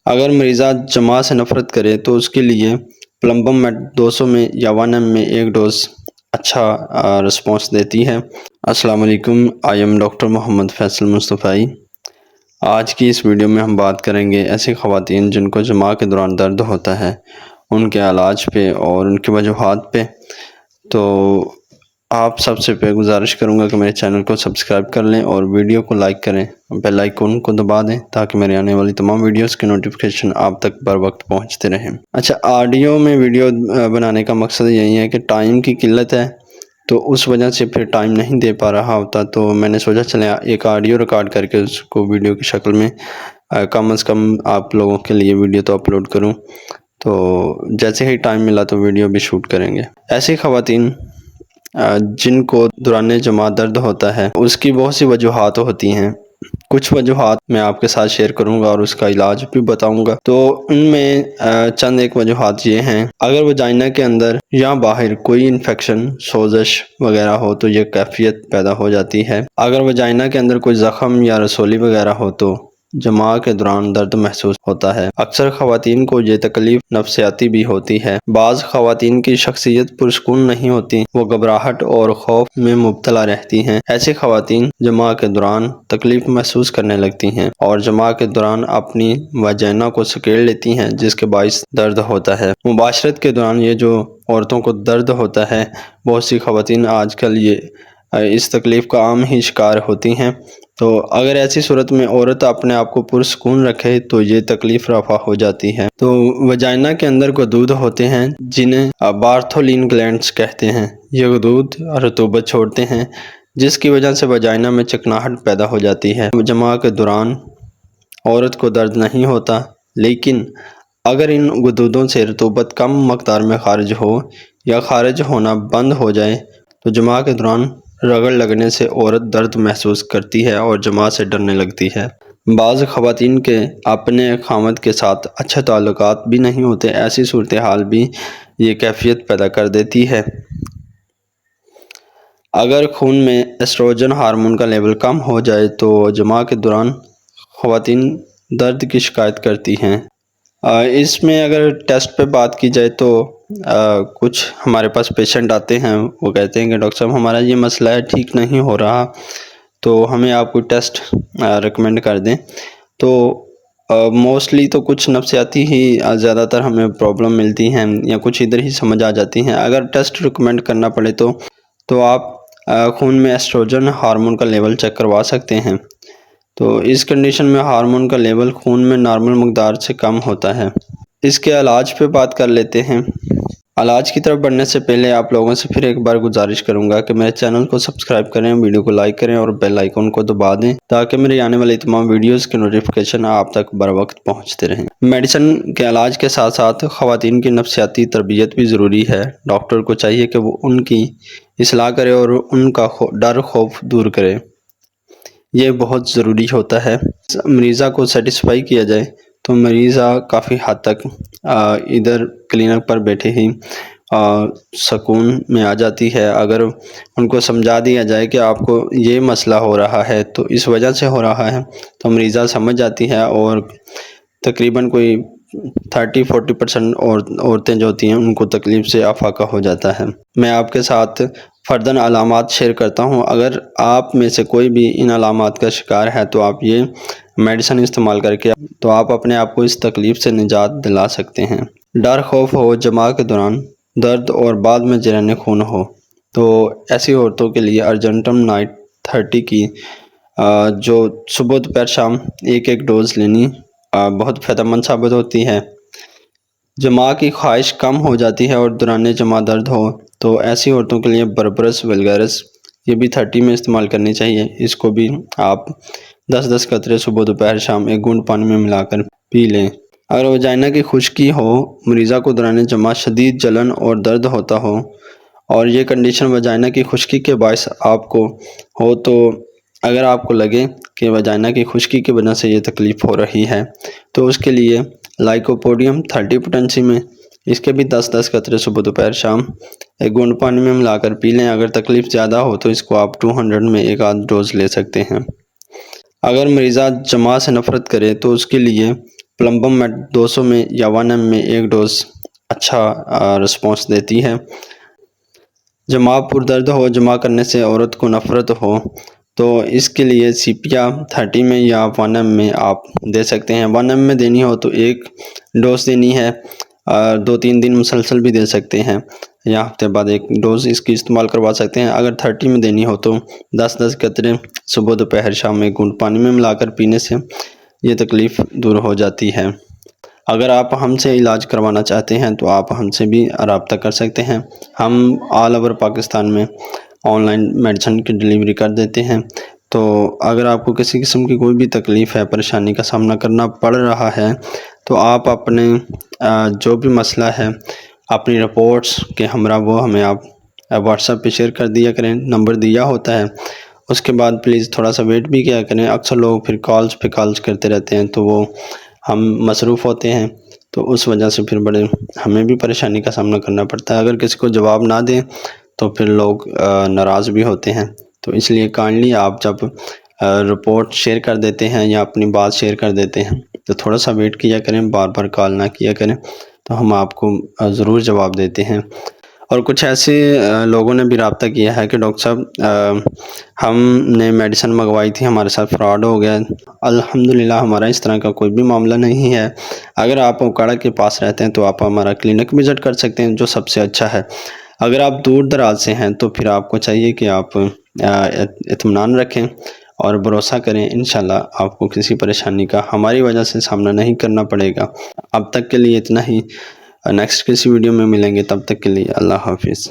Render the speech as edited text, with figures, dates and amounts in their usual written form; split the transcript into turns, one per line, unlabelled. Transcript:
اگر مریضہ جماع سے نفرت کرے تو اس کے لیے پلمبم میٹ 200 میں یا 1 ml میں ایک ڈوز اچھا رسپانس دیتی ہے۔ السلام علیکم، آئی ایم ڈاکٹر محمد فیصل مصطفی۔ آج کی اس ویڈیو میں ہم بات کریں گے ایسی خواتین جن کو جماع کے دوران درد ہوتا ہے، ان کے علاج پہ اور ان کی وجوہات پہ۔ تو آپ سب سے گزارش کروں گا کہ میرے چینل کو سبسکرائب کر لیں اور ویڈیو کو لائک کریں، بیل آئیکن کو دبا دیں تاکہ میرے آنے والی تمام ویڈیوز کے نوٹیفیکیشن آپ تک بر وقت پہنچتے رہیں۔ اچھا، آڈیو میں ویڈیو بنانے کا مقصد یہی ہے کہ ٹائم کی قلت ہے تو اس وجہ سے پھر ٹائم نہیں دے پا رہا ہوتا، تو میں نے سوچا چلے ایک آڈیو ریکارڈ کر کے اس کو ویڈیو کی شکل میں کم از کم آپ لوگوں کے لیے ویڈیو تو اپلوڈ کروں۔ تو جیسے ہی ٹائم ملا تو ویڈیو بھی شوٹ کریں گے۔ ایسی خواتین جن کو دوران جماع درد ہوتا ہے، اس کی بہت سی وجوہات ہوتی ہیں۔ کچھ وجوہات میں آپ کے ساتھ شیئر کروں گا اور اس کا علاج بھی بتاؤں گا۔ تو ان میں چند ایک وجوہات یہ ہیں: اگر وجائنا کے اندر یا باہر کوئی انفیکشن، سوزش وغیرہ ہو تو یہ کیفیت پیدا ہو جاتی ہے۔ اگر وجائنا کے اندر کوئی زخم یا رسولی وغیرہ ہو تو جماع کے دوران درد محسوس ہوتا ہے۔ اکثر خواتین کو یہ تکلیف نفسیاتی بھی ہوتی ہے۔ بعض خواتین کی شخصیت پرسکون نہیں ہوتی، وہ گھبراہٹ اور خوف میں مبتلا رہتی ہیں۔ ایسی خواتین جماع کے دوران تکلیف محسوس کرنے لگتی ہیں اور جماع کے دوران اپنی وجائنا کو سکیڑ لیتی ہیں، جس کے باعث درد ہوتا ہے۔ مباشرت کے دوران یہ جو عورتوں کو درد ہوتا ہے، بہت سی خواتین آج کل اس تکلیف کا عام ہی شکار ہوتی ہیں۔ تو اگر ایسی صورت میں عورت اپنے آپ کو پرسکون رکھے تو یہ تکلیف رفع ہو جاتی ہے۔ تو وجائنا کے اندر غدود ہوتے ہیں جنہیں بارتھولین گلینڈز کہتے ہیں۔ یہ غدود رطوبت چھوڑتے ہیں، جس کی وجہ سے وجائنا میں چکناہٹ پیدا ہو جاتی ہے۔ جماع کے دوران عورت کو درد نہیں ہوتا، لیکن اگر ان غدودوں سے رطوبت کم مقدار میں خارج ہو یا خارج ہونا بند ہو جائے تو جماع کے دوران رگڑ لگنے سے عورت درد محسوس کرتی ہے اور جماع سے ڈرنے لگتی ہے۔ بعض خواتین کے اپنے خاوند کے ساتھ اچھے تعلقات بھی نہیں ہوتے، ایسی صورتحال بھی یہ کیفیت پیدا کر دیتی ہے۔ اگر خون میں ایسٹروجن ہارمون کا لیول کم ہو جائے تو جماع کے دوران خواتین درد کی شکایت کرتی ہیں۔ اس میں اگر ٹیسٹ پہ بات کی جائے تو کچھ ہمارے پاس پیشنٹ آتے ہیں، وہ کہتے ہیں کہ ڈاکٹر صاحب ہمارا یہ مسئلہ ہے، ٹھیک نہیں ہو رہا، تو ہمیں آپ کوئی ٹیسٹ ریکمینڈ کر دیں۔ تو موسٹلی تو کچھ نفسیاتی ہی زیادہ تر ہمیں پرابلم ملتی ہیں یا کچھ ادھر ہی سمجھ آ جاتی ہیں۔ اگر ٹیسٹ ریکمینڈ کرنا پڑے تو آپ خون میں ایسٹروجن ہارمون کا لیول چیک کروا سکتے ہیں۔ تو اس کنڈیشن میں ہارمون کا لیول خون میں نارمل مقدار سے کم ہوتا ہے۔ اس کے علاج پہ بات کر لیتے ہیں۔ علاج کی طرف بڑھنے سے پہلے آپ لوگوں سے پھر ایک بار گزارش کروں گا کہ میرے چینل کو سبسکرائب کریں، ویڈیو کو لائک کریں اور بیل آئیکن کو دبا دیں تاکہ میرے آنے والی تمام ویڈیوز کے نوٹیفیکیشن آپ تک بر وقت پہنچتے رہیں۔ میڈیسن کے علاج کے ساتھ ساتھ خواتین کی نفسیاتی تربیت بھی ضروری ہے۔ ڈاکٹر کو چاہیے کہ وہ ان کی اصلاح کرے اور ان کا ڈر خوف دور کرے، یہ بہت ضروری ہوتا ہے۔ مریضہ کو سیٹسفائی کیا جائے تو مریضہ کافی حد تک ادھر کلینک پر بیٹھے ہی سکون میں آ جاتی ہے۔ اگر ان کو سمجھا دیا جائے کہ آپ کو یہ مسئلہ ہو رہا ہے تو اس وجہ سے ہو رہا ہے تو مریضہ سمجھ جاتی ہے، اور تقریباً کوئی 30-40% عورتیں جو ہوتی ہیں ان کو تکلیف سے افاقہ ہو جاتا ہے۔ میں آپ کے ساتھ فرداً علامات شیئر کرتا ہوں، اگر آپ میں سے کوئی بھی ان علامات کا شکار ہے تو آپ یہ میڈیسن استعمال کر کے تو آپ اپنے آپ کو اس تکلیف سے نجات دلا سکتے ہیں۔ ڈر خوف ہو جماع کے دوران درد اور بعد میں جرین خون ہو تو ایسی عورتوں کے لیے ارجنٹم نائٹ 30 کی جو صبح دوپہر شام ایک ڈوز لینی بہت فائدہ مند ثابت ہوتی ہے۔ جماع کی خواہش کم ہو جاتی ہے اور دوران جماع درد ہو تو ایسی عورتوں کے لیے بربرس ویلگارس یہ بھی 30 میں استعمال کرنی چاہیے۔ اس کو بھی آپ 10 قطرے صبح دوپہر شام 1 گھونٹ پانی میں ملا کر پی لیں۔ اگر وجائنا کی خشکی ہو، مریضہ کو دوران جماع شدید جلن اور درد ہوتا ہو اور یہ کنڈیشن وجائنا کی خشکی کے باعث آپ کو ہو، تو اگر آپ کو لگے کہ وجائنا کی خشکی کی وجہ سے یہ تکلیف ہو رہی ہے تو اس کے لیے لائکوپوڈیم 30 پوٹنسی میں اس کے بھی 10 قطرے صبح دوپہر شام 1 گھونٹ پانی میں ملا کر پی لیں۔ اگر تکلیف زیادہ ہو تو اس کو آپ 200 میں ایک آدھ ڈوز لے سکتے ہیں۔ اگر مریضہ جماع سے نفرت کرے تو اس کے لیے پلمبم میٹ 200 میں یا 1 میں ایک ڈوز اچھا رسپانس دیتی ہے۔ جماع پردرد ہو، جماع کرنے سے عورت کو نفرت ہو تو اس کے لیے سیپیا 30 میں یا 1 میں آپ دے سکتے ہیں۔ 1 میں دینی ہو تو ایک ڈوز دینی ہے، 2-3 دن مسلسل بھی دے سکتے ہیں یا ہفتے بعد ایک ڈوز اس کی استعمال کروا سکتے ہیں۔ اگر 30 میں دینی ہو تو 10 قطرے صبح دوپہر شام میں گھونٹ پانی میں ملا کر پینے سے یہ تکلیف دور ہو جاتی ہے۔ اگر آپ ہم سے علاج کروانا چاہتے ہیں تو آپ ہم سے بھی رابطہ کر سکتے ہیں۔ ہم آل اوور پاکستان میں آن لائن میڈیسن کی ڈیلیوری کر دیتے ہیں۔ تو اگر آپ کو کسی قسم کی کوئی بھی تکلیف ہے، پریشانی کا سامنا کرنا پڑ رہا ہے تو آپ اپنے جو بھی مسئلہ ہے اپنی رپورٹس کے ہمراہ وہ ہمیں آپ واٹس ایپ پہ شیئر کر دیا کریں، نمبر دیا ہوتا ہے۔ اس کے بعد پلیز تھوڑا سا ویٹ بھی کیا کریں، اکثر لوگ پھر کالز پہ کالز کرتے رہتے ہیں تو وہ ہم مصروف ہوتے ہیں تو اس وجہ سے پھر بڑے ہمیں بھی پریشانی کا سامنا کرنا پڑتا ہے۔ اگر کسی کو جواب نہ دیں تو پھر لوگ ناراض بھی ہوتے ہیں، تو اس لیے کائنڈلی آپ جب رپورٹ شیئر کر دیتے ہیں یا اپنی بات شیئر کر دیتے ہیں تو تھوڑا سا ویٹ کیا کریں، بار بار کال نہ کیا کریں، تو ہم آپ کو ضرور جواب دیتے ہیں۔ اور کچھ ایسے لوگوں نے بھی رابطہ کیا ہے کہ ڈاکٹر صاحب ہم نے میڈیسن منگوائی تھی، ہمارے ساتھ فراڈ ہو گیا۔ الحمدللہ ہمارا اس طرح کا کوئی بھی معاملہ نہیں ہے۔ اگر آپ اوکاڑا کے پاس رہتے ہیں تو آپ ہمارا کلینک وزٹ کر سکتے ہیں، جو سب سے اچھا ہے۔ اگر آپ دور دراز سے ہیں تو پھر آپ کو چاہیے کہ آپ اطمینان رکھیں اور بھروسہ کریں، انشاءاللہ آپ کو کسی پریشانی کا ہماری وجہ سے سامنا نہیں کرنا پڑے گا۔ اب تک کے لیے اتنا ہی، نیکسٹ کسی ویڈیو میں ملیں گے، تب تک کے لیے اللہ حافظ۔